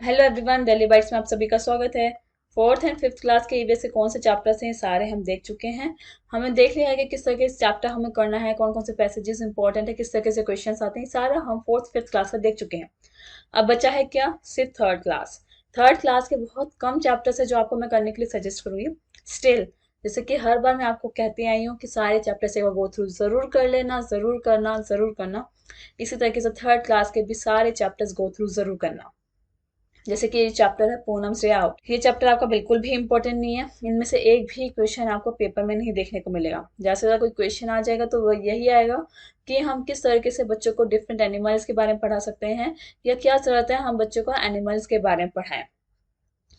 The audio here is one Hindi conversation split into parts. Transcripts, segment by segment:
हेलो एवरीवन, दिल्ली बाइट्स में आप सभी का स्वागत है। फोर्थ एंड फिफ्थ क्लास के ईवीएस से कौन से चैप्टर्स हैं सारे हम देख चुके हैं। हमें देख लिया है कि किस तरह के चैप्टर हमें करना है, कौन कौन से पैसेजेस इंपॉर्टेंट है, किस तरह से क्वेश्चंस आते हैं, सारा हम फोर्थ फिफ्थ क्लास का देख चुके हैं। अब बचा है क्या, सिर्फ थर्ड क्लास। थर्ड क्लास के बहुत कम चैप्टर्स है जो आपको मैं करने के लिए सजेस्ट करूंगी। स्टिल जैसे कि हर बार मैं आपको कहती आई हूँ कि सारे चैप्टर्स एक बार गो थ्रू जरूर कर लेना, जरूर करना, जरूर करना। इसी तरीके से थर्ड क्लास के भी सारे चैप्टर्स गो थ्रू जरूर करना। जैसे कि ये चैप्टर है पूनम से आउट, ये चैप्टर आपका बिल्कुल भी इंपॉर्टेंट नहीं है। इनमें से एक भी क्वेश्चन आपको पेपर में नहीं देखने को मिलेगा। जैसे ज्यादा कोई क्वेश्चन आ जाएगा तो वो यही आएगा कि हम किस तरीके से बच्चों को डिफरेंट एनिमल्स के बारे में पढ़ा सकते हैं, या क्या जरूरत है हम बच्चों को एनिमल्स के बारे में पढ़ाएं।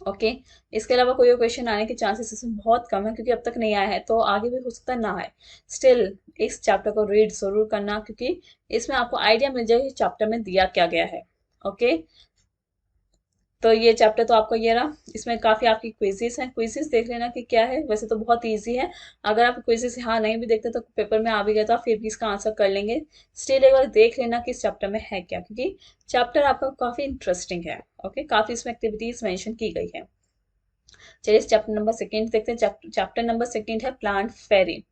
ओके। इसके अलावा कोई और क्वेश्चन आने के चांसेस इसमें बहुत कम है, क्योंकि अब तक नहीं आया है तो आगे भी हो सकता है ना आए। स्टिल इस चैप्टर को रीड जरूर करना, क्योंकि इसमें आपको आइडिया मिल जाएगा कि चैप्टर में दिया क्या गया है। ओके। तो ये चैप्टर तो आपका ये रहा। इसमें काफी आपकी क्विजेस हैं, क्विजेस देख लेना कि क्या है। वैसे तो बहुत इजी है। अगर आप क्विजेस हाँ नहीं भी देखते तो पेपर में आ भी गया तो आप फिर भी इसका आंसर कर लेंगे। स्टिल एक बार देख लेना कि इस चैप्टर में है क्या, क्योंकि चैप्टर आपका काफी इंटरेस्टिंग है। ओके, काफी इसमें एक्टिविटीज मेंशन की गई है। चलिए इस चैप्टर नंबर सेकेंड देखते हैं। चैप्टर नंबर सेकेंड है प्लांट फेरी।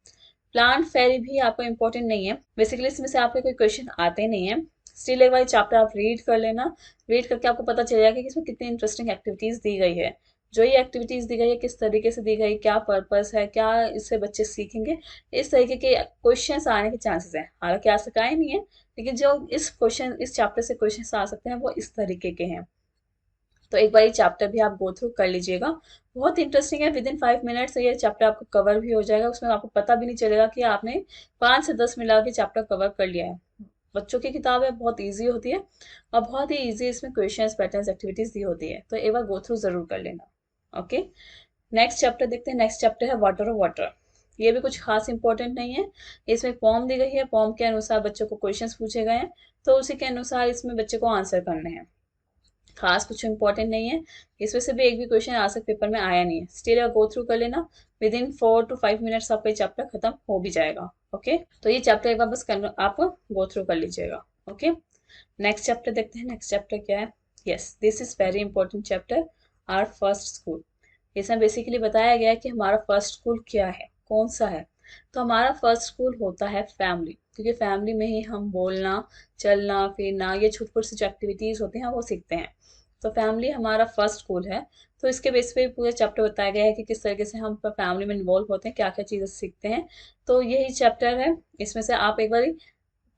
प्लांट फेरी भी आपको इंपॉर्टेंट नहीं है, बेसिकली इसमें से आपके कोई क्वेश्चन आते नहीं है। स्टिल एक बार चैप्टर आप रीड कर लेना। रीड करके आपको पता चल जाएगा कि इसमें कितनी इंटरेस्टिंग एक्टिविटीज दी गई है। जो ये एक्टिविटीज दी गई है किस तरीके से दी गई, क्या पर्पस है, क्या इससे बच्चे सीखेंगे, इस तरीके के क्वेश्चन आने के चांसेस है। हालांकि आ सका ही नहीं है, लेकिन जो इस चैप्टर से क्वेश्चन आ सकते हैं वो इस तरीके के हैं। तो एक बार ये चैप्टर भी आप गो थ्रू कर लीजिएगा। बहुत इंटरेस्टिंग है। विद इन 5 मिनट्स ये चैप्टर आपको कवर भी हो जाएगा। उसमें आपको पता भी नहीं चलेगा कि आपने 5 से 10 मिनट के चैप्टर कवर कर लिया है। बच्चों की किताब है, बहुत इजी होती है और बहुत ही इजी इसमें क्वेश्चंस, पैटर्न्स, एक्टिविटीज दी होती है। तो एक बार गो थ्रू जरूर कर लेना। ओके। नेक्स्ट चैप्टर देखते हैं। नेक्स्ट चैप्टर है वाटर और वाटर। ये भी कुछ खास इंपॉर्टेंट नहीं है। इसमें पॉम दी गई है, पॉम के अनुसार बच्चों को क्वेश्चंस पूछे गए हैं, तो उसी के अनुसार इसमें बच्चे को आंसर करने हैं। खास कुछ इंपॉर्टेंट नहीं है। इसमें से भी एक भी क्वेश्चन आज तक पेपर में आया नहीं है। स्टिल गो थ्रू कर लेना। विद इन 4 to 5 मिनट्स आपका ये चैप्टर खत्म हो भी जाएगा। ओके, तो ये चैप्टर एक बार बस आप गो थ्रू कर लीजिएगा। ओके। नेक्स्ट चैप्टर देखते हैं। नेक्स्ट चैप्टर क्या है। Yes, this is very important chapter, our first school. इसमें बेसिकली बताया गया है कि हमारा फर्स्ट स्कूल क्या है, कौन सा है। तो हमारा फर्स्ट स्कूल होता है फैमिली, क्योंकि फैमिली में ही हम बोलना, चलना फिरना, ये छोटी छोटी जो एक्टिविटीज होती हैं वो सीखते हैं। तो फैमिली हमारा फर्स्ट स्कूल है। तो इसके बेस पे पूरा चैप्टर बताया गया है कि किस तरीके से हम फैमिली में इन्वॉल्व होते हैं, क्या क्या चीजें सीखते हैं। तो यही चैप्टर है। इसमें से आप एक बार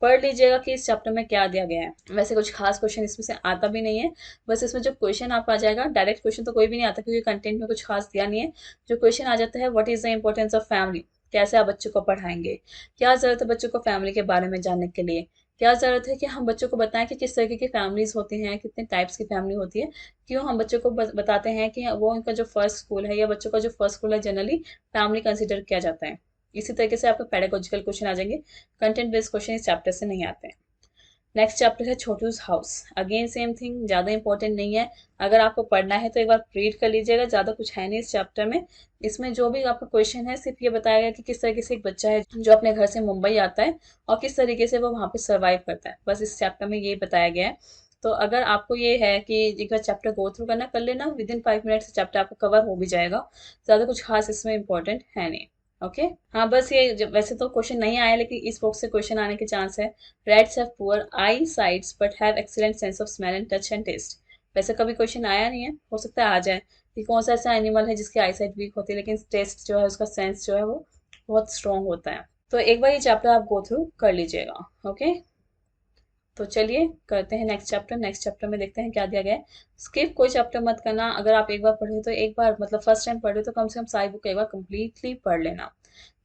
पढ़ लीजिएगा कि इस चैप्टर में क्या दिया गया है। वैसे कुछ खास क्वेश्चन इसमें से आता भी नहीं है। बस इसमें जो क्वेश्चन आप आ जाएगा, डायरेक्ट क्वेश्चन तो कोई भी नहीं आता, क्योंकि कंटेंट में कुछ खास दिया नहीं है। जो क्वेश्चन आ जाता है, what is the importance of family, कैसे आप बच्चों को पढ़ाएंगे, क्या जरूरत है बच्चों को फैमिली के बारे में जानने के लिए, क्या जरूरत है कि हम बच्चों को बताएं कि किस तरीके की फैमिलीज होती हैं, कितने टाइप्स की फैमिली होती है। क्यों हम बच्चों को बताते हैं कि वो उनका जो फर्स्ट स्कूल है, या बच्चों का जो फर्स्ट स्कूल है, जनरली फैमिली कंसिडर किया जाता है। इसी तरीके से आपको पेडागोजिकल क्वेश्चन आ जाएंगे। कंटेंट बेस्ड क्वेश्चन इस चैप्टर से नहीं आते हैं। नेक्स्ट चैप्टर है छोटूस हाउस। अगेन सेम थिंग, ज्यादा इंपॉर्टेंट नहीं है। अगर आपको पढ़ना है तो एक बार रीड कर लीजिएगा, ज्यादा कुछ है नहीं इस चैप्टर में। इसमें जो भी आपका क्वेश्चन है सिर्फ ये बताया गया कि किस तरीके से एक बच्चा है जो अपने घर से मुंबई आता है और किस तरीके से वो वहां पे सर्वाइव करता है, बस इस चैप्टर में ये बताया गया है। तो अगर आपको ये है कि एक बार चैप्टर गो थ्रू करना, कर लेना। विद इन 5 मिनट चैप्टर आपको कवर हो भी जाएगा। ज्यादा कुछ खास इसमें इंपॉर्टेंट है नहीं। ओके। हाँ, बस ये वैसे तो क्वेश्चन नहीं आया, लेकिन इस बुक से क्वेश्चन आने के चांस है। Rats have poor eyesight but have excellent sense of smell and touch and taste। वैसे कभी क्वेश्चन आया नहीं है, हो सकता है आ जाए कि कौन सा ऐसा एनिमल है जिसकी आईसाइट वीक होती है, लेकिन टेस्ट जो है, उसका सेंस जो है वो बहुत स्ट्रांग होता है। तो एक बार ये चैप्टर आप गो थ्रू कर लीजिएगा। ओके। तो चलिए करते हैं नेक्स्ट चैप्टर। नेक्स्ट चैप्टर में देखते हैं क्या दिया गया है। स्किप कोई चैप्टर मत करना। अगर आप एक बार पढ़े तो एक बार, मतलब फर्स्ट टाइम पढ़े तो कम से कम सारी बुक एक बार कंप्लीटली पढ़ लेना।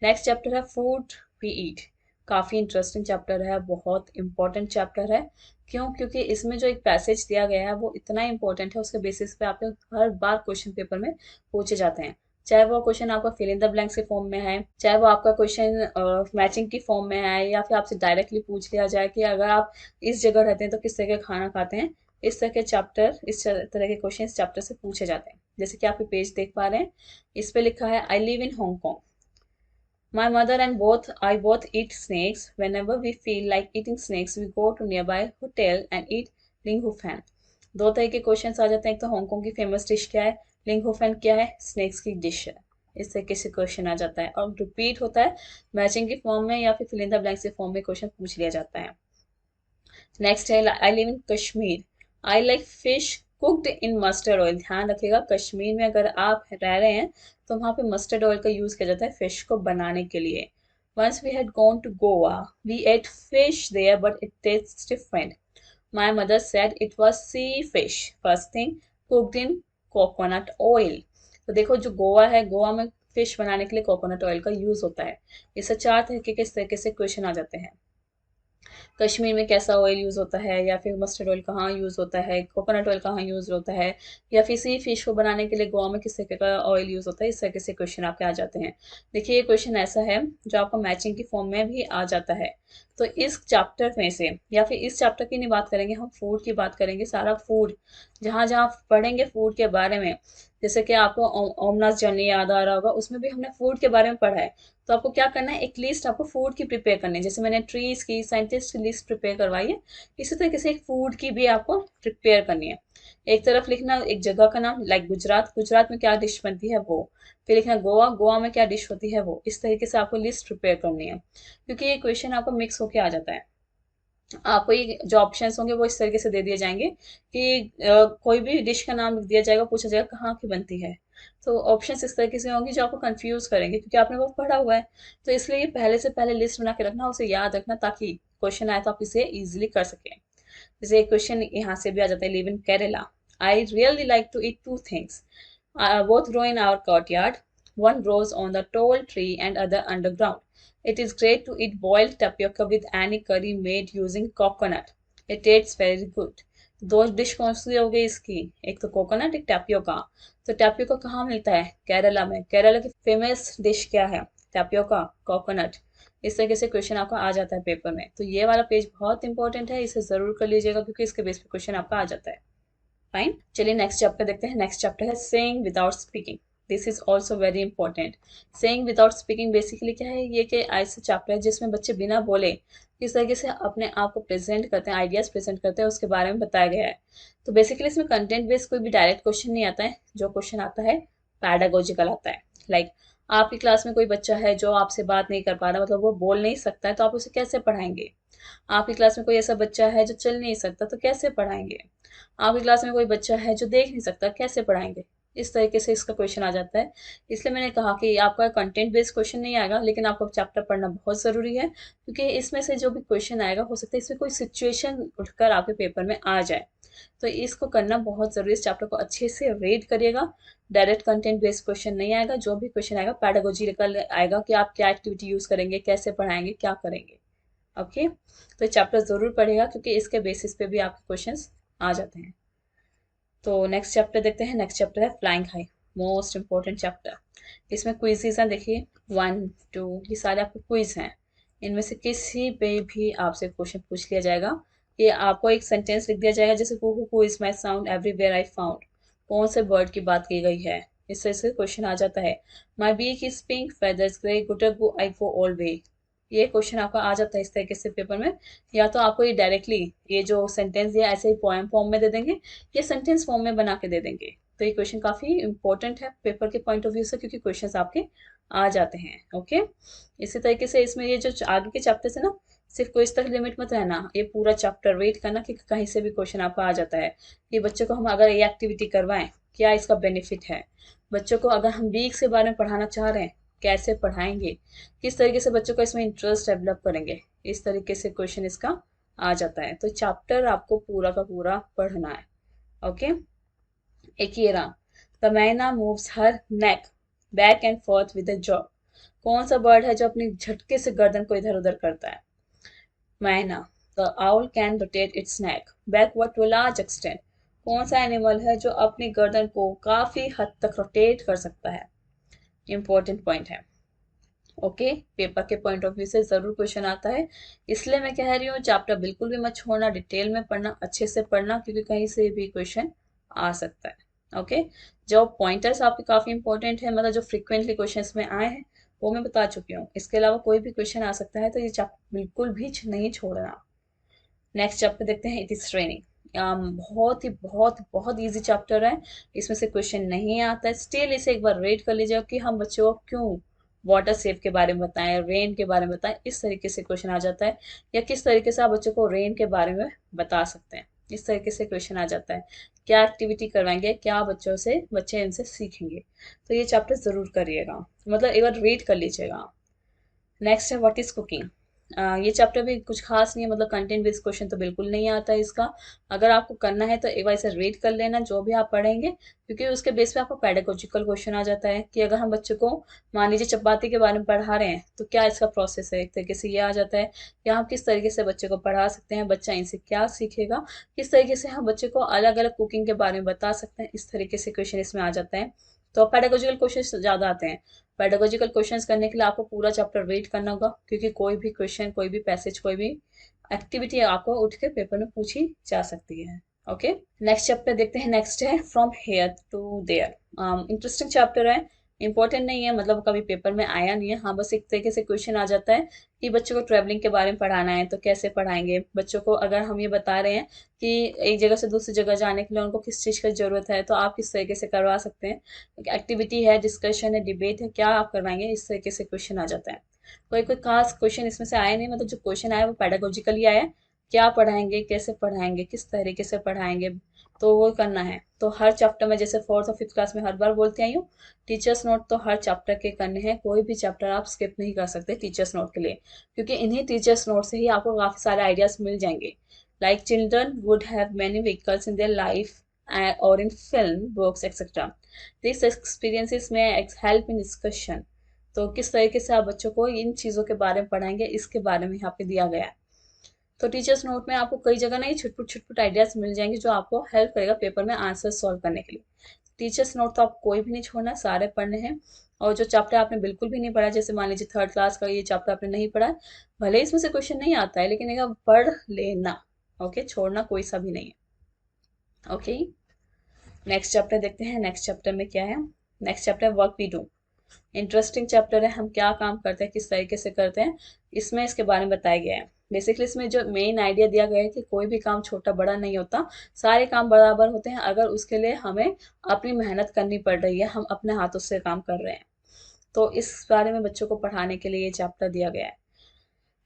नेक्स्ट चैप्टर है फूड वी ईट। काफी इंटरेस्टिंग चैप्टर है, बहुत इंपॉर्टेंट चैप्टर है। क्यों? क्योंकि इसमें जो एक पैसेज दिया गया है वो इतना इंपॉर्टेंट है, उसके बेसिस पे आपके हर बार क्वेश्चन पेपर में पूछे जाते हैं। चाहे वो क्वेश्चन आपका फिल इन द ब्लैंक्स के फॉर्म में है, चाहे वो आपका क्वेश्चन मैचिंग की फॉर्म में है, या फिर आपसे डायरेक्टली पूछ लिया जाए कि अगर आप इस जगह रहते हैं तो किस तरह का खाना खाते हैं। इस तरह के क्वेश्चन इस चैप्टर से पूछे जाते हैं। जैसे कि आप ये पेज देख पा रहे हैं, इस पे लिखा है I live in Hong Kong. My mother and I both eat snakes. Whenever we feel like eating snakes, we go to nearby hotel and eat Ling Hu Fan. दो तरह के क्वेश्चन आ जाते हैं, एक तो हांगकांग की फेमस डिश क्या है, लिंगहोफेन क्या है, स्नेक्स की डिश है, इस तरीके से क्वेश्चन आ जाता है। और रिपीट होता है मैचिंग की फॉर्म में या फिर फिल इन द ब्लैंक्स के फॉर्म में क्वेश्चन पूछ लिया जाता है। नेक्स्ट है I live in Kashmir, I like fish cooked in mustard oil. ध्यान रखिएगा, कश्मीर में अगर आप रह रहे हैं तो वहाँ पे मस्टर्ड ऑयल का यूज किया जाता है फिश को बनाने के लिए। Once we had gone to Goa, we ate fish there, but it tastes different. My mother said it was sea fish, first thing, cooked in coconut oil. तो देखो जो गोवा है, गोवा में फिश बनाने के लिए कोकोनट ऑयल का यूज होता है। इससे चार तरीके के इस तरीके से क्वेश्चन आ जाते हैं। कश्मीर में कैसा ऑयल यूज होता है, या फिर मस्टर्ड ऑयल कहाँ यूज होता है, कोकोनट ऑयल कहाँ यूज होता है, या फिर सी फिश को बनाने के लिए गोवा में किस तरह का ऑयल यूज होता है, इस तरीके से क्वेश्चन आपके आ जाते हैं। देखिए ये क्वेश्चन ऐसा है जो आपको मैचिंग की फॉर्म में भी आ जाता है। तो इस चैप्टर में से, या फिर इस चैप्टर की नहीं बात करेंगे, हम फूड की बात करेंगे। सारा फूड जहाँ जहाँ पढ़ेंगे फूड के बारे में, जैसे कि आपको ओमनाथ जर्नी याद आ रहा होगा, उसमें भी हमने फूड के बारे में पढ़ा है। तो आपको क्या करना है, एक लिस्ट आपको फूड की प्रिपेयर करनी है। जैसे मैंने ट्रीज की, साइंटिस्ट की लिस्ट प्रिपेयर करवाई है, इसी तरीके से एक फूड की भी आपको प्रिपेयर करनी है। एक तरफ लिखना एक जगह का नाम, लाइक गुजरात, गुजरात में क्या डिश बनती है वो। फिर लिखना गोवा, गोवा में क्या डिश होती है वो। इस तरीके से आपको लिस्ट प्रिपेयर करनी है, क्योंकि ये क्वेश्चन आपको मिक्स होके आ जाता है। आपको ये जो ऑप्शंस होंगे वो इस तरीके से दे दिए जाएंगे कि कोई भी डिश का नाम लिख दिया जाएगा, पूछा जाएगा कहाँ की बनती है। तो ऑप्शंस इस तरीके से होंगे जो आपको कंफ्यूज करेंगे, क्योंकि आपने वो पढ़ा हुआ है। तो इसलिए ये पहले से पहले लिस्ट बना के रखना, उसे याद रखना, ताकि क्वेश्चन आए तो आप इसे इजिली कर सकें। जैसे एक क्वेश्चन यहाँ से भी आ जाता है, live in Kerala, I really like to eat two things, both grow in our courtyard. One grows on the tall tree and other underground. It is great to eat boiled tapioca with any curry made using coconut. It tastes very good. दो डिश कौन सी हो गई इसकी, एक तो कोकोनट, एक टैपियोका। तो टैपियोका कहाँ मिलता है, केरला में। केरला की फेमस डिश क्या है, टैपियोका, कोकोनट। इस तरीके से क्वेश्चन आपका आ जाता है पेपर में। तो ये वाला पेज बहुत इंपॉर्टेंट है, इसे जरूर कर लीजिएगा, क्योंकि इसके बेस पे क्वेश्चन आपका आ जाता है। फाइन, चलिए नेक्स्ट चैप्टर देखते हैं। नेक्स्ट चैप्टर है saying without speaking. This is also very important. Saying without speaking basically क्या है, ये कि ऐसा चैप्टर है जिसमें बच्चे बिना बोले किस तरीके से अपने आप को प्रेजेंट करते हैं, आइडियाज प्रेजेंट करते हैं, उसके बारे में बताया गया है। तो बेसिकली इसमें कंटेंट बेस्ड कोई भी डायरेक्ट क्वेश्चन नहीं आता है। जो क्वेश्चन आता है पैडागोजिकल आता है। लाइक आपकी क्लास में कोई बच्चा है जो आपसे बात नहीं कर पा रहा, मतलब वो बोल नहीं सकता है, तो आप उसे कैसे पढ़ाएंगे। आपकी क्लास में कोई ऐसा बच्चा है जो चल नहीं सकता, तो कैसे पढ़ाएंगे। आपकी क्लास में कोई बच्चा है जो देख नहीं सकता, कैसे पढ़ाएंगे। इस तरीके से इसका क्वेश्चन आ जाता है। इसलिए मैंने कहा कि आपका कंटेंट बेस्ड क्वेश्चन नहीं आएगा, लेकिन आपको चैप्टर पढ़ना बहुत ज़रूरी है, क्योंकि इसमें से जो भी क्वेश्चन आएगा, हो सकता है इसमें कोई सिचुएशन उठकर आपके पेपर में आ जाए। तो इसको करना बहुत ज़रूरी है। इस चैप्टर को अच्छे से रीड करिएगा। डायरेक्ट कंटेंट बेस्ड क्वेश्चन नहीं आएगा, जो भी क्वेश्चन आएगा पैडागोजिकल आएगा, कि आप क्या एक्टिविटी यूज़ करेंगे, कैसे पढ़ाएंगे, क्या करेंगे। ओके, तो चैप्टर ज़रूर पढ़ेगा, क्योंकि इसके बेसिस पे भी आपके क्वेश्चंस आ जाते हैं। तो नेक्स्ट चैप्टर देखते हैं। नेक्स्ट चैप्टर है flying high, most important chapter. इसमें क्विज़ेस हैं, देखिए 1, 2, ये सारे आपके क्विज हैं। इनमें से किसी पे भी आपसे क्वेश्चन पूछ लिया जाएगा कि आपको एक सेंटेंस लिख दिया जाएगा, जैसे who is my sound everywhere I found. कौन से बर्ड की बात की गई है, इस तरह से क्वेश्चन आ जाता है। My beak is pink, feathers grey, गुटर गो आई गो ऑल वे। ये क्वेश्चन आपका आ जाता है इस तरीके से पेपर में। या तो आपको ये डायरेक्टली ये जो सेंटेंस दिया ऐसे ही पोएम फॉर्म में दे देंगे, या सेंटेंस फॉर्म में बना के दे देंगे। तो ये क्वेश्चन काफ़ी इंपॉर्टेंट है पेपर के पॉइंट ऑफ व्यू से, क्योंकि क्वेश्चंस आपके आ जाते हैं। ओके, इसी तरीके से इसमें ये जो आगे के चैप्टर्स है ना, सिर्फ क्विज तक लिमिट मत रहना, ये पूरा चैप्टर वेट करना कि कहीं से भी क्वेश्चन आपका आ जाता है। कि बच्चों को हम अगर ये एक्टिविटी करवाएं, क्या इसका बेनिफिट है। बच्चों को अगर हम वीक के बारे में पढ़ाना चाह रहे हैं, कैसे पढ़ाएंगे, किस तरीके से बच्चों का इसमें इंटरेस्ट डेवलप करेंगे, इस तरीके से क्वेश्चन इसका आ जाता है। तो चैप्टर आपको पूरा का पूरा पढ़ना है। ओके, एक ये रहा, द मैना moves her neck back and fourth with a jaw. कौन सा बर्ड है जो अपनी झटके से गर्दन को इधर उधर करता है, मैना। The owl can rotate its neck backward to large extent. कौन सा एनिमल है जो अपनी गर्दन को काफी हद तक रोटेट कर सकता है। इंपॉर्टेंट पॉइंट है। ओके, पेपर के पॉइंट ऑफ व्यू से जरूर क्वेश्चन आता है, इसलिए मैं कह रही हूँ चैप्टर बिल्कुल भी मत छोड़ना, डिटेल में पढ़ना, अच्छे से पढ़ना, क्योंकि कहीं से भी क्वेश्चन आ सकता है। ओके, जो पॉइंटर्स आपके काफी इंपॉर्टेंट है, मतलब जो फ्रिक्वेंटली क्वेश्चंस में आए हैं, वो मैं बता चुकी हूँ। इसके अलावा कोई भी क्वेश्चन आ सकता है, तो ये चैप्टर बिल्कुल भी नहीं छोड़ना। नेक्स्ट चैप्टर देखते हैं, इट इज रेनिंग। बहुत ही बहुत बहुत इजी चैप्टर है, इसमें से क्वेश्चन नहीं आता है। स्टिल इसे एक बार रीड कर लीजिएगा कि हम बच्चों को क्यों वाटर सेव के बारे में बताएं, रेन के बारे में बताएं, इस तरीके से क्वेश्चन आ जाता है। या किस तरीके से आप बच्चों को रेन के बारे में बता सकते हैं, इस तरीके से क्वेश्चन आ जाता है। क्या एक्टिविटी करवाएंगे, क्या बच्चे इनसे सीखेंगे। तो ये चैप्टर जरूर करिएगा, मतलब एक बार रीड कर लीजिएगा। नेक्स्ट है व्हाट इज कुकिंग। ये चैप्टर भी कुछ खास नहीं है, मतलब कंटेंट बेस्ड क्वेश्चन तो बिल्कुल नहीं आता है इसका। अगर आपको करना है तो एक बार इसे रीड कर लेना जो भी आप पढ़ेंगे, क्योंकि उसके बेस पे आपको पेडागोजिकल क्वेश्चन आ जाता है कि अगर हम बच्चों को मान लीजिए चपाती के बारे में पढ़ा रहे हैं तो क्या इसका प्रोसेस है, एक तरीके से ये आ जाता है। या हम किस तरीके से बच्चे को पढ़ा सकते हैं, बच्चा इनसे क्या सीखेगा, किस तरीके से हम बच्चे को अलग अलग कुकिंग के बारे में बता सकते हैं, इस तरीके से क्वेश्चन इसमें आ जाता है। तो पेडागोजिकल क्वेश्चन ज़्यादा आते हैं। पेडागोजिकल क्वेश्चंस करने के लिए आपको पूरा चैप्टर रीड करना होगा, क्योंकि कोई भी क्वेश्चन, कोई भी पैसेज, कोई भी एक्टिविटी आपको उठ के पेपर में पूछी जा सकती है। ओके, नेक्स्ट चैप्टर देखते हैं। नेक्स्ट है from here to there. Interesting chapter है, इंपॉर्टेंट नहीं है, मतलब कभी पेपर में आया नहीं है। हाँ, बस एक तरीके से क्वेश्चन आ जाता है कि बच्चों को ट्रैवलिंग के बारे में पढ़ाना है तो कैसे पढ़ाएंगे बच्चों को। अगर हम ये बता रहे हैं कि एक जगह से दूसरी जगह जाने के लिए उनको किस चीज़ की ज़रूरत है, तो आप किस तरीके से करवा सकते हैं। एक्टिविटी है, डिस्कशन है, डिबेट है, क्या आप करवाएंगे, इस तरीके से क्वेश्चन आ जाता है। कोई कोई खास क्वेश्चन इसमें से आया नहीं, मतलब जो क्वेश्चन आया वो पेडागोजिकली आया है। क्या पढ़ाएंगे, कैसे पढ़ाएंगे, किस तरीके से पढ़ाएंगे, तो वो करना है। तो हर चैप्टर में, जैसे फोर्थ और फिफ्थ क्लास में हर बार बोलती आई हूँ, टीचर्स नोट तो हर चैप्टर के करने हैं। कोई भी चैप्टर आप स्किप नहीं कर सकते टीचर्स नोट के लिए, क्योंकि इन्हीं टीचर्स नोट से ही आपको काफ़ी सारे आइडियाज मिल जाएंगे। Like children would have many vehicles in their life or in film, books, etc. These experiences may help in discussion. तो किस तरीके से आप बच्चों को इन चीज़ों के बारे में पढ़ाएंगे, इसके बारे में यहाँ पे दिया गया है। तो टीचर्स नोट में आपको कई जगह नहीं, छुटपुट छुटपुट आइडियाज मिल जाएंगे जो आपको हेल्प करेगा पेपर में आंसर सॉल्व करने के लिए। टीचर्स नोट तो आप कोई भी नहीं छोड़ना, सारे पढ़ने हैं। और जो चैप्टर आपने बिल्कुल भी नहीं पढ़ा, जैसे मान लीजिए थर्ड क्लास का ये चैप्टर आपने नहीं पढ़ा है, भले इसमें से क्वेश्चन नहीं आता है, लेकिन एक पढ़ लेना। ओके, छोड़ना कोई सा भी नहीं है। ओके, नेक्स्ट चैप्टर देखते हैं। नेक्स्ट चैप्टर में क्या है। नेक्स्ट चैप्टर है work we do. Interesting chapter है, हम क्या काम करते हैं, किस तरीके से करते हैं, इसमें इसके बारे में बताया गया है। बेसिकली इसमें जो मेन आइडिया दिया गया है कि कोई भी काम छोटा बड़ा नहीं होता, सारे काम बराबर होते हैं अगर उसके लिए हमें अपनी मेहनत करनी पड़ रही है, हम अपने हाथों से काम कर रहे हैं। तो इस बारे में बच्चों को पढ़ाने के लिए ये चैप्टर दिया गया है।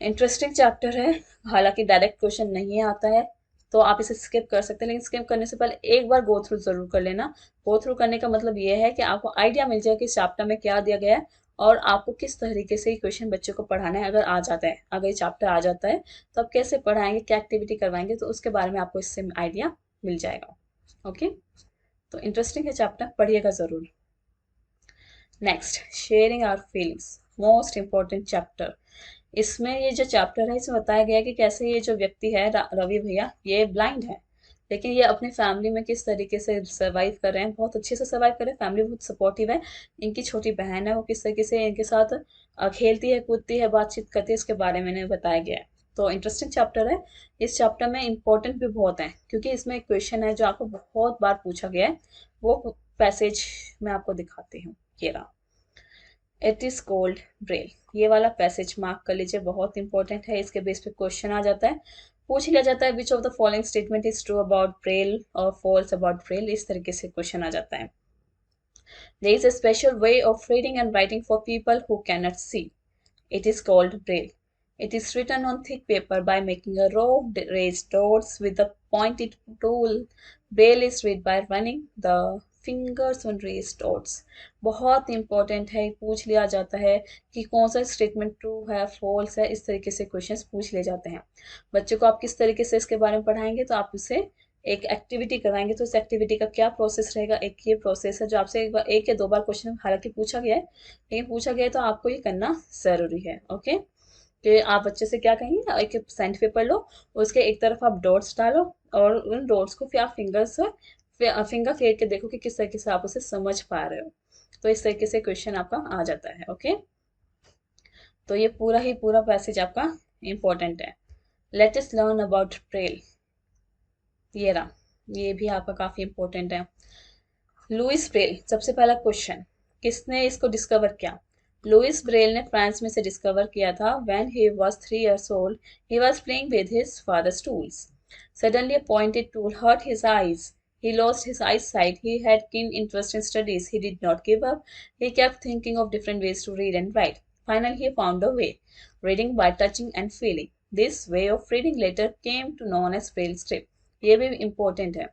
इंटरेस्टिंग चैप्टर है, हालांकि डायरेक्ट क्वेश्चन नहीं आता है तो आप इसे स्किप कर सकते हैं, लेकिन स्किप करने से पहले एक बार गो थ्रू जरूर कर लेना। गो थ्रू करने का मतलब ये है कि आपको आइडिया मिल जाए कि चैप्टर में क्या दिया गया है और आपको किस तरीके से ये क्वेश्चन बच्चों को पढ़ाना है। अगर आ जाता है, अगर ये चैप्टर आ जाता है तो आप कैसे पढ़ाएंगे, क्या एक्टिविटी करवाएंगे, तो उसके बारे में आपको इससे आइडिया मिल जाएगा। ओके, तो इंटरेस्टिंग है चैप्टर, पढ़िएगा जरूर। Next, sharing our feelings, most important chapter. इसमें ये जो चैप्टर है इसमें बताया गया है कि कैसे ये जो व्यक्ति है रवि भैया, ये ब्लाइंड है, लेकिन ये अपनी फैमिली में किस तरीके से सर्वाइव कर रहे हैं, बहुत अच्छे से सर्वाइव कर रहे हैं। फैमिली बहुत सपोर्टिव है। इनकी छोटी बहन है, वो किस तरीके से इनके साथ खेलती है, कूदती है, बातचीत करती है, इसके बारे में इन्हें बताया गया है। तो इंटरेस्टिंग चैप्टर है। इस चैप्टर में इंपॉर्टेंट भी बहुत है, क्योंकि इसमें एक क्वेश्चन है जो आपको बहुत बार पूछा गया है। वो पैसेज मैं आपको दिखाती हूँ, ये रहा। It is called Braille. ये वाला पैसेज मार्क कर लीजिए, बहुत इंपॉर्टेंट है। इसके बेस पे क्वेश्चन आ जाता है, पूछ लिया जाता है which of the following statement is true about Braille और फॉल्स अबाउट ब्रेल, इस तरीके से क्वेश्चन आ जाता है। There is a special way of reading and writing for people who can not see. It is called Braille. It is written on thick paper by making a row of raised dots with a pointed tool. Braille is read by running the fingers on raised dots. बहुत इंपॉर्टेंट है, पूछ लिया जाता है कि कौन सा स्टेटमेंट ट्रू है, फॉल्स है, इस तरीके से क्वेश्चंस पूछ लिए जाते हैं। बच्चों को आप किस तरीके से इसके बारे में पढ़ाएंगे, तो आप उसे एक एक्टिविटी करवाएंगे, तो इस एक्टिविटी का क्या प्रोसेस रहेगा। एक ये प्रोसेस है जो आपसे एक या दो बार क्वेश्चन हालांकि पूछा गया है, लेकिन पूछा गया है तो आपको ये करना जरूरी है। ओके, कि आप बच्चे से क्या कहेंगे, एक सेंट पेपर लो, उसके एक तरफ आप डॉट्स डालो और उन डॉट्स को फिर आप फिंगर फेर के देखो कि किस तरीके से आप उसे समझ पा रहे हो। तो इस तरीके से क्वेश्चन आपका आ जाता है। ओके, तो ये पूरा ही पूरा पैसेज आपका इंपॉर्टेंट है। Let us learn about Braille. ये रहा, ये भी आपका काफी इंपॉर्टेंट है। लुइस ब्रेल, सबसे पहला क्वेश्चन, किसने इसको डिस्कवर किया। लुइस ब्रेल ने फ्रांस में से डिस्कवर किया था। When he was 3 years old, he was playing with his father's tools. Suddenly a pointed tool hurt his eyes. He lost his eyesight. He had keen interest in studies. He did not give up. He kept thinking of different ways to read and write. Finally, he found a way, reading by touching and feeling. This way of reading later came to known as Braille script. ये भी important है,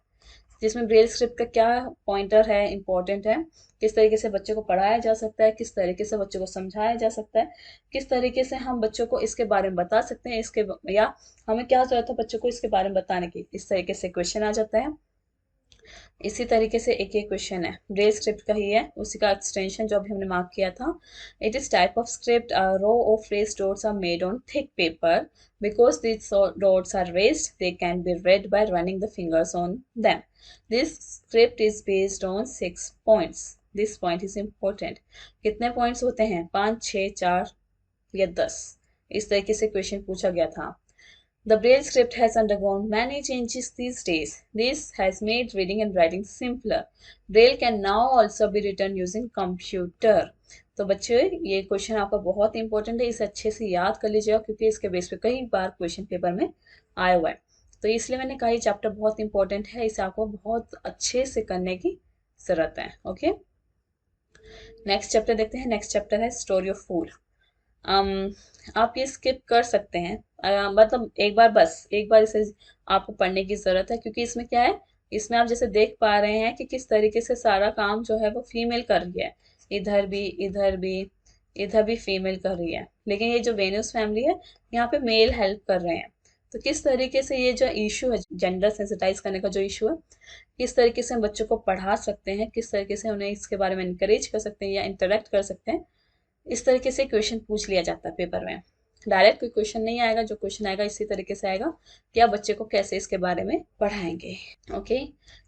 जिसमें ब्रेल स्क्रिप्ट का क्या पॉइंटर है, इंपॉर्टेंट है, किस तरीके से बच्चे को पढ़ाया जा सकता है, किस तरीके से बच्चों को समझाया जा सकता है, किस तरीके से हम बच्चों को इसके बारे में बता सकते हैं, इसके या हमें क्या जरूरत है बच्चों को इसके बारे में बताने की, इस तरीके से क्वेश्चन आ जाता है। इसी तरीके से एक एक क्वेश्चन है, ब्रेल स्क्रिप्ट का ही है, उसी का एक्सटेंशन जो अभी हमने मार्क किया था। It is type of script row of raised dots are made on thick paper because these dots are raised they can be read by running the fingers on them. This script is based on 6 points. This point is important. कितने पॉइंट्स होते हैं? 5, 6, 4 या 10, इस तरीके से क्वेश्चन पूछा गया था। The Braille script has undergone many changes these days. This has made reading and writing simpler. Braille can now also be written using computer. तो बच्चे ये क्वेश्चन आपका बहुत इंपॉर्टेंट है, इसे अच्छे से याद कर लीजिएगा क्योंकि इसके बेस पे कई बार क्वेश्चन पेपर में आया हुआ है। तो इसलिए मैंने कहा ये चैप्टर बहुत इंपॉर्टेंट है, इसे आपको बहुत अच्छे से करने की जरूरत है। ओके, नेक्स्ट चैप्टर देखते हैं। नेक्स्ट चैप्टर है स्टोरी ऑफ फूल। आप ये स्किप कर सकते हैं, मतलब एक बार इसे आपको पढ़ने की जरूरत है क्योंकि इसमें क्या है, इसमें आप जैसे देख पा रहे हैं कि किस तरीके से सारा काम जो है वो फीमेल कर रही है, इधर भी इधर भी इधर भी फीमेल कर रही है, लेकिन ये जो वेन्यूस फैमिली है यहाँ पे मेल हेल्प कर रहे हैं। तो किस तरीके से ये जो इशू है, जेंडर सेंसिटाइज करने का जो इशू है, किस तरीके से हम बच्चों को पढ़ा सकते हैं, किस तरीके से उन्हें इसके बारे में इंकरेज कर सकते हैं या इंटरेक्ट कर सकते हैं, इस तरीके से क्वेश्चन पूछ लिया जाता है पेपर में। डायरेक्ट कोई क्वेश्चन नहीं आएगा, जो क्वेश्चन आएगा इसी तरीके से आएगा कि आप बच्चे को कैसे इसके बारे में पढ़ाएंगे। ओके,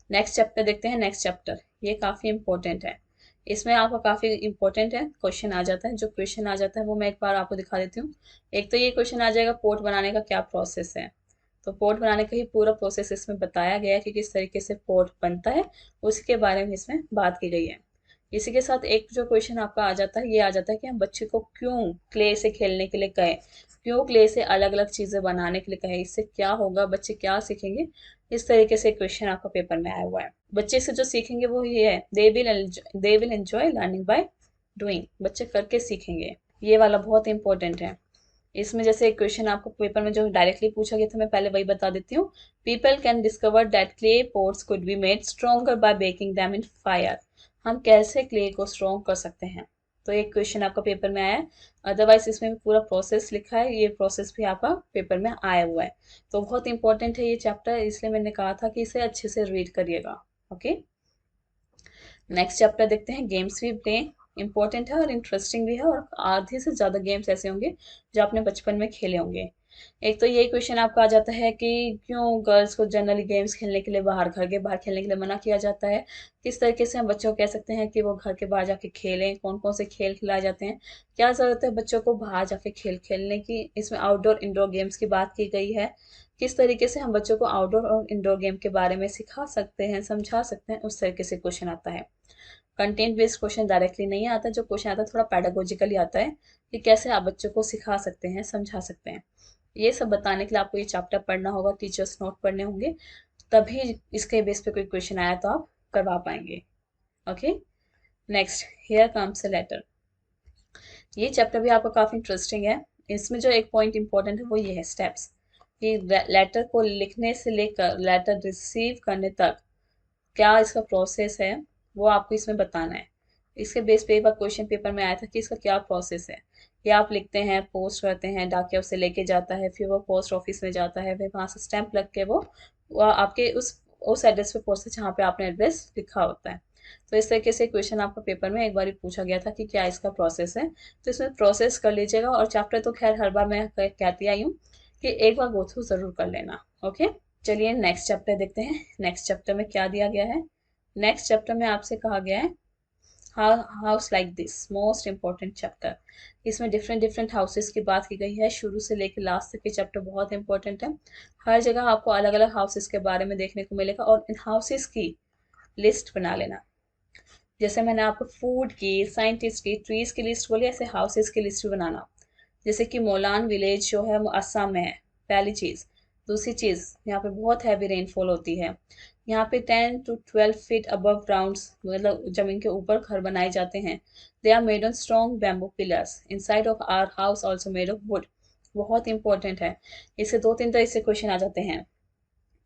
नेक्स्ट चैप्टर देखते हैं। नेक्स्ट चैप्टर ये काफ़ी इंपॉर्टेंट है, इसमें आपका काफ़ी इंपॉर्टेंट है क्वेश्चन आ जाता है। जो क्वेश्चन आ जाता है वो मैं एक बार आपको दिखा देती हूँ। एक तो ये क्वेश्चन आ जाएगा, पोर्ट बनाने का क्या प्रोसेस है। तो पोर्ट बनाने का ही पूरा प्रोसेस इसमें बताया गया है कि किस तरीके से पोर्ट बनता है, उसके बारे में इसमें बात की गई है। इसी के साथ एक जो क्वेश्चन आपका आ जाता है, ये आ जाता है कि हम बच्चे को क्यों क्ले से खेलने के लिए कहें, क्यों क्ले से अलग अलग चीज़ें बनाने के लिए कहें, इससे क्या होगा, बच्चे क्या सीखेंगे। इस तरीके से क्वेश्चन आपका पेपर में आया हुआ है। बच्चे से जो सीखेंगे वो ये है, they will enjoy learning by doing, बच्चे करके सीखेंगे। ये वाला बहुत इंपॉर्टेंट है। इसमें जैसे एक क्वेश्चन आपको पेपर में जो डायरेक्टली पूछा गया था, मैं पहले वही बता देती हूँ। People can discover that clay pots could be made stronger by baking them in fire. हम कैसे क्ले को स्ट्रॉन्ग कर सकते हैं, तो एक क्वेश्चन आपका पेपर में आया है। अदरवाइज इसमें भी पूरा प्रोसेस लिखा है, ये प्रोसेस भी आपका पेपर में आया हुआ है। तो बहुत इंपॉर्टेंट है ये चैप्टर, इसलिए मैंने कहा था कि इसे अच्छे से रीड करिएगा। ओके, नेक्स्ट चैप्टर देखते हैं। गेम्स भी प्ले इंपॉर्टेंट है और इंटरेस्टिंग भी है, और आधे से ज़्यादा गेम्स ऐसे होंगे जो आपने बचपन में खेले होंगे। एक तो यही क्वेश्चन आपका आ जाता है कि क्यों गर्ल्स को जनरली गेम्स खेलने के लिए घर के बाहर खेलने के लिए मना किया जाता है। किस तरीके से हम बच्चों को कह सकते हैं कि वो घर के बाहर जाके खेलें, कौन कौन से खेल खिलाए जाते हैं, क्या ज़रूरत है बच्चों को बाहर जाके खेल खेलने की। इसमें आउटडोर इंडोर गेम्स की बात की गई है, किस तरीके से हम बच्चों को आउटडोर और इंडोर गेम के बारे में सिखा सकते हैं, समझा सकते हैं, उस तरीके से क्वेश्चन आता है। कंटेंट बेस्ड क्वेश्चन डायरेक्टली नहीं आता, जो क्वेश्चन आता है थोड़ा पैडागोजिकली आता है कि कैसे आप बच्चों को सिखा सकते हैं, समझा सकते हैं। ये सब बताने के लिए आपको ये चैप्टर पढ़ना होगा, टीचर्स नोट पढ़ने होंगे, तभी इसके बेस पे कोई क्वेश्चन आया तो आप करवा पाएंगे। Okay, next, here comes a letter. ये चैप्टर भी आपका काफ़ी इंटरेस्टिंग है। इसमें जो एक पॉइंट इंपॉर्टेंट है वो ये है स्टेप्स, कि लेटर को लिखने से लेकर लेटर रिसीव करने तक क्या इसका प्रोसेस है, वो आपको इसमें बताना है। इसके बेस पे एक बार क्वेश्चन पेपर में आया था कि इसका क्या प्रोसेस है। ये आप लिखते हैं, पोस्ट करते हैं, डाकिया उसे लेके जाता है, फिर वो पोस्ट ऑफिस में जाता है, फिर वहाँ से स्टैंप लग के वो आपके उस एड्रेस पे पहुँचता है जहाँ पे आपने एड्रेस लिखा होता है। तो इस तरीके से क्वेश्चन आपका पेपर में एक बार पूछा गया था कि क्या इसका प्रोसेस है। तो इसमें प्रोसेस कर लीजिएगा, और चैप्टर तो खैर हर बार मैं कहती आई हूँ कि एक बार गो थ्रू जरूर कर लेना। ओके, चलिए नेक्स्ट चैप्टर देखते हैं। नेक्स्ट चैप्टर में क्या दिया गया है। नेक्स्ट चैप्टर में आपसे कहा गया है house like this, most important chapter. इसमें डिफरेंट डिफरेंट हाउसेस की बात की गई है, शुरू से लेकर लास्ट तक के चैप्टर बहुत इंपॉर्टेंट है। हर जगह आपको अलग अलग हाउसेस के बारे में देखने को मिलेगा, और इन हाउसेस की लिस्ट बना लेना। जैसे मैंने आपको फूड की, साइंटिस्ट की, ट्रीज की लिस्ट बोली, ऐसे हाउसेस की लिस्ट भी बनाना। जैसे कि मोलान विलेज जो है वो असम में है, पहली चीज़। दूसरी चीज़, यहाँ पे बहुत हैवी रेनफॉल होती है। यहाँ पे 10 to 12 फीट अबव ग्राउंड, मतलब जमीन के ऊपर घर बनाए जाते हैं। They are made on strong bamboo pillars. Inside of our house also made of wood. बहुत इंपॉर्टेंट है। इससे दो तीन तरह से क्वेश्चन आ जाते हैं।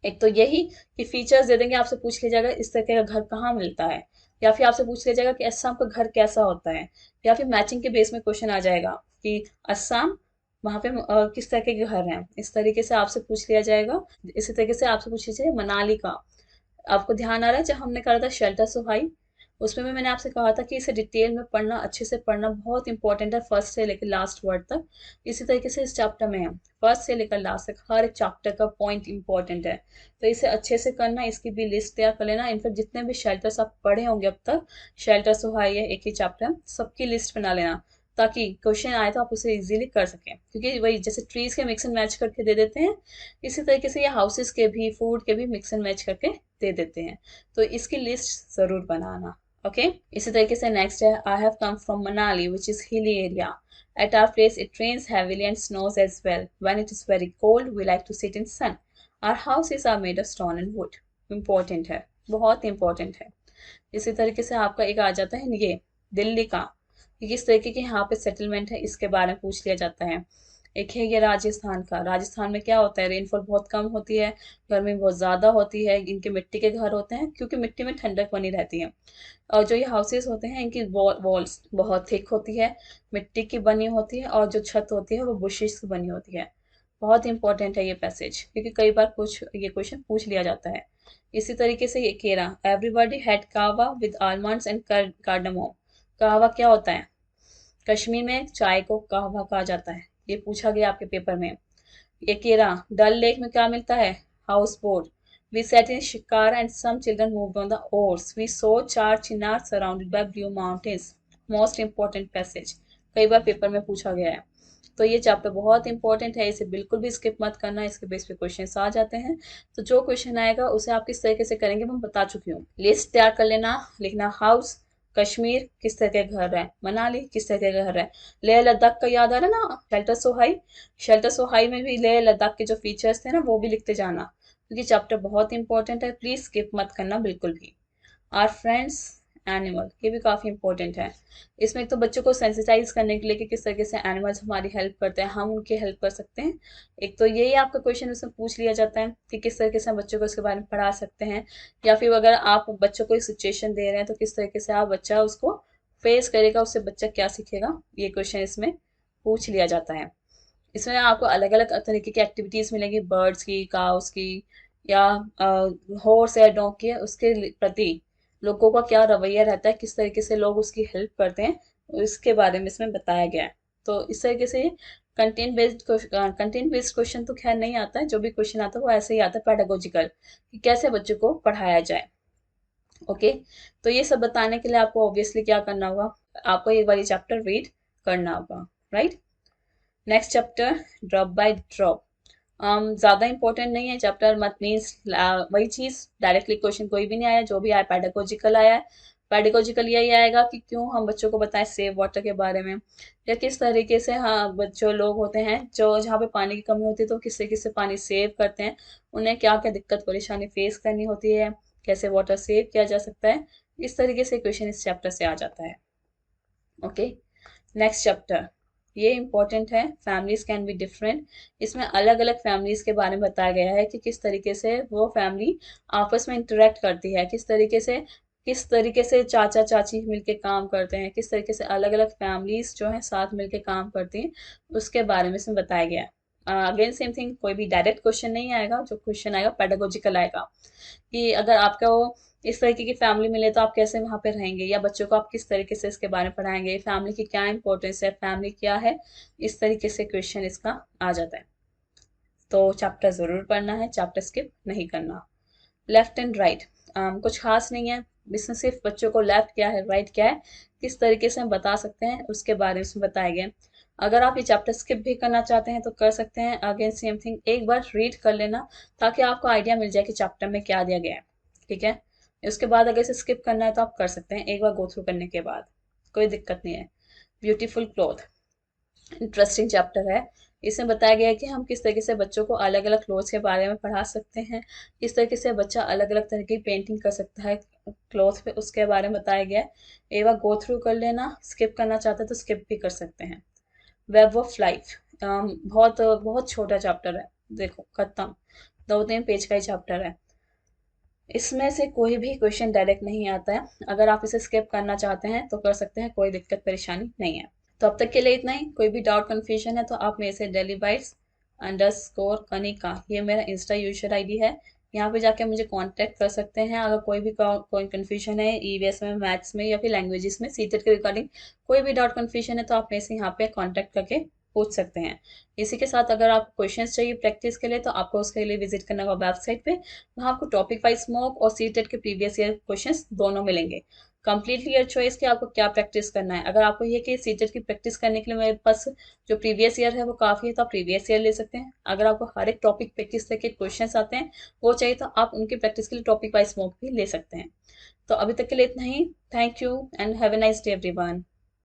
एक तो यही कि फीचर्स दे देंगे, आपसे पूछ लिया जाएगा इस तरह का घर कहाँ मिलता है, या फिर आपसे पूछ लिया जाएगा कि असम का घर कैसा होता है, या फिर मैचिंग के बेस में क्वेश्चन आ जाएगा कि असम वहाँ पे किस तरह के घर हैं, इस तरीके से आपसे पूछ लिया जाएगा। इसी तरीके से आपसे पूछ लीजिए मनाली का। आपको ध्यान आ रहा है जब हमने करा था शेल्टर सुहाई, उसमें भी मैंने आपसे कहा था कि इसे डिटेल में पढ़ना, अच्छे से पढ़ना बहुत इंपॉर्टेंट है, फर्स्ट से लेकर लास्ट वर्ड तक। इसी तरीके से इस चैप्टर में है, फर्स्ट से लेकर लास्ट तक हर एक चैप्टर का पॉइंट इंपॉर्टेंट है। तो इसे अच्छे से करना, इसकी भी लिस्ट तैयार कर लेना। इनफैक्ट जितने भी शेल्टर्स आप पढ़े होंगे अब तक, शेल्टर सुहाई है एक ही चैप्टर, सबकी लिस्ट बना लेना, ताकि क्वेश्चन आए तो आप उसे इजीली कर सकें। क्योंकि वही जैसे ट्रीज के मिक्स एंड मैच करके दे देते हैं, इसी तरीके से ये हाउसेस के भी, फूड के भी मिक्स एंड मैच करके दे देते हैं। तो इसकी लिस्ट जरूर बनाना। ओके इसी तरीके से नेक्स्ट है, I have come from Manali which is hilly area. At our place, it rains heavily and snows as well. When it is very cold, we like to sit in sun. Our houses are made of stone and wood. Important है, बहुत important है। इसी तरीके से आपका एक आ जाता है ये दिल्ली का, कि किस तरीके के यहाँ पे सेटलमेंट है, इसके बारे में पूछ लिया जाता है। एक है ये राजस्थान का, राजस्थान में क्या होता है, रेनफॉल बहुत कम होती है, गर्मी बहुत ज़्यादा होती है, इनके मिट्टी के घर होते हैं क्योंकि मिट्टी में ठंडक बनी रहती है। और जो ये हाउसेस होते हैं इनकी वॉल्स बहुत थिक होती है, मिट्टी की बनी होती है, और जो छत होती है वो बुशिस की बनी होती है। बहुत इंपॉर्टेंट है ये पैसेज, क्योंकि कई बार कुछ ये क्वेश्चन पूछ लिया जाता है। इसी तरीके से ये केरा, एवरीबॉडी हैड कावा विद आलमंड्स एंड कार्डमोम। कहवा क्या होता है, कश्मीर में चाय को कहवा कहा जाता है, ये पूछा गया आपके पेपर में। ये केरा, डल लेक में क्या मिलता है, house boat. We sat in shikara and some children moved on the oars. We saw Char Chinar surrounded by blue mountains. Most important passage. कई बार पेपर में पूछा गया है। तो ये चैप्टर बहुत इंपॉर्टेंट है, इसे बिल्कुल भी स्किप मत करना, इसके बेस पे क्वेश्चन आ जाते हैं। तो जो क्वेश्चन आएगा उसे आप किस तरीके से करेंगे मैं बता चुकी हूँ। लिस्ट तैयार कर लेना, लिखना हाउस, कश्मीर किस तरह के घर है, मनाली किस तरह के घर है, लेह लद्दाख का याद आ रहा है ना, शेल्टर सोहाई। शेल्टर सोहाई में भी लेह लद्दाख के जो फीचर्स थे ना वो भी लिखते जाना, क्योंकि चैप्टर बहुत इंपॉर्टेंट है, प्लीज स्किप मत करना बिल्कुल भी। आर फ्रेंड्स एनिमल, ये भी काफ़ी इंपॉर्टेंट है। इसमें एक तो बच्चों को सेंसिटाइज करने के लिए कि किस तरीके से एनिमल्स हमारी हेल्प करते हैं, हम उनकी हेल्प कर सकते हैं। एक तो यही आपका क्वेश्चन उसमें पूछ लिया जाता है कि किस तरीके से हम बच्चों को इसके बारे में पढ़ा सकते हैं, या फिर अगर आप बच्चों को सिचुएशन दे रहे हैं तो किस तरीके से आप बच्चा उसको फेस करेगा, उससे बच्चा क्या सीखेगा, ये क्वेश्चन इसमें पूछ लिया जाता है। इसमें आपको अलग अलग तरीके की एक्टिविटीज मिलेंगी, बर्ड्स की, काउस की, या हॉर्स या डॉग की, उसके प्रति लोगों का क्या रवैया रहता है, किस तरीके से लोग उसकी हेल्प करते हैं, इसके बारे में इसमें बताया गया है। तो इस तरीके से कंटेंट बेस्ड क्वेश्चन तो खैर नहीं आता है, जो भी क्वेश्चन आता है वो ऐसे ही आता है पेडागोजिकल, कि कैसे बच्चों को पढ़ाया जाए। ओके तो ये सब बताने के लिए आपको ऑब्वियसली क्या करना होगा, आपको एक बार ये चैप्टर रीड करना होगा, right. Next chapter, drop by drop. ज़्यादा इंपॉर्टेंट नहीं है चैप्टर, मत मीन्स वही चीज़, डायरेक्टली क्वेश्चन कोई भी नहीं आया, जो भी आया पैडागोजिकल आया है। पैडागोजिकल यही आएगा कि क्यों हम बच्चों को बताएं सेव वाटर के बारे में, या किस तरीके से हाँ बच्चों लोग होते हैं जो जहाँ पे पानी की कमी होती है तो किस तरीके से पानी सेव करते हैं, उन्हें क्या क्या दिक्कत परेशानी फेस करनी होती है, कैसे वाटर सेव किया जा सकता है। इस तरीके से क्वेश्चन इस चैप्टर से आ जाता है। ओके नेक्स्ट चैप्टर, ये इंपॉर्टेंट है, फैमिलीज कैन बी डिफरेंट। इसमें अलग अलग फैमिलीज के बारे में बताया गया है कि किस तरीके से वो फैमिली आपस में इंटरेक्ट करती है, किस तरीके से चाचा चाची मिलके काम करते हैं, किस तरीके से अलग अलग फैमिलीज जो है साथ मिलके काम करती हैं, उसके बारे में इसमें बताया गया है। अगेन सेम थिंग, कोई भी डायरेक्ट क्वेश्चन नहीं आएगा, जो क्वेश्चन आएगा पेडागोजिकल आएगा, कि अगर आपका वो इस तरीके की फैमिली मिले तो आप कैसे वहाँ पे रहेंगे, या बच्चों को आप किस तरीके से इसके बारे में पढ़ाएंगे, फैमिली की क्या इंपॉर्टेंस है, फैमिली क्या है, इस तरीके से क्वेश्चन इसका आ जाता है। तो चैप्टर ज़रूर पढ़ना है, चैप्टर स्किप नहीं करना। लेफ्ट एंड राइट, कुछ खास नहीं है, इसमें सिर्फ बच्चों को लेफ्ट क्या है राइट क्या है किस तरीके से हम बता सकते हैं उसके बारे में इसमें बताया गया। अगर आप ये चैप्टर स्किप भी करना चाहते हैं तो कर सकते हैं, अगेन सेम थिंग, एक बार रीड कर लेना ताकि आपको आइडिया मिल जाए कि चैप्टर में क्या दिया गया है, ठीक है। उसके बाद अगर इसे स्किप करना है तो आप कर सकते हैं एक बार गो थ्रू करने के बाद, कोई दिक्कत नहीं है। ब्यूटीफुल क्लॉथ, इंटरेस्टिंग चैप्टर है, इसमें बताया गया है कि हम किस तरीके से बच्चों को अलग अलग क्लोथ्स के बारे में पढ़ा सकते हैं, किस तरीके से बच्चा अलग अलग तरह की पेंटिंग कर सकता है क्लॉथ पे, उसके बारे में बताया गया है। एक बार गो थ्रू कर लेना, स्किप करना चाहते हैं तो स्किप भी कर सकते हैं। वेब ऑफ लाइफ बहुत बहुत छोटा चैप्टर है, देखो खत्म, 2-3 पेज का ही चैप्टर है। इसमें से कोई भी क्वेश्चन डायरेक्ट नहीं आता है, अगर आप इसे स्किप करना चाहते हैं तो कर सकते हैं, कोई दिक्कत परेशानी नहीं है। तो अब तक के लिए इतना ही। कोई भी डाउट कन्फ्यूजन है तो आप मेरे से डेलीबाइट्स_कनिका, ये मेरा इंस्टा यूजर आईडी है, यहाँ पे जाके मुझे कांटेक्ट कर सकते हैं। अगर कोई भी कोई कन्फ्यूजन है ईवीएस में, मैथ्स में या फिर लैंग्वेजेस में, सीटेट के रिगार्डिंग कोई भी डाउट कन्फ्यूजन है तो आप मेरे से यहाँ पे कांटेक्ट करके पूछ सकते हैं। इसी के साथ अगर आपको क्वेश्चंस चाहिए प्रैक्टिस के लिए तो आपको उसके लिए विजिट करना होगा वेबसाइट पे। वहाँ आपको टॉपिक वाइज मॉक और सीटेट के प्रीवियस ईयर क्वेश्चंस दोनों मिलेंगे। कंप्लीटली योर चॉइस कि आपको क्या प्रैक्टिस करना है। अगर आपको ये कि सीटेट की प्रैक्टिस करने के लिए मेरे पास जो प्रीवियस ईयर है वो काफ़ी है तो आप प्रीवियस ईयर ले सकते हैं। अगर आपको हर एक टॉपिक पे किस तरह के क्वेश्चंस आते हैं वो चाहिए तो आप उनकी प्रैक्टिस के लिए टॉपिक वाइज मॉक भी ले सकते हैं। तो अभी तक के लिए इतना ही। Thank you and have a nice day everyone.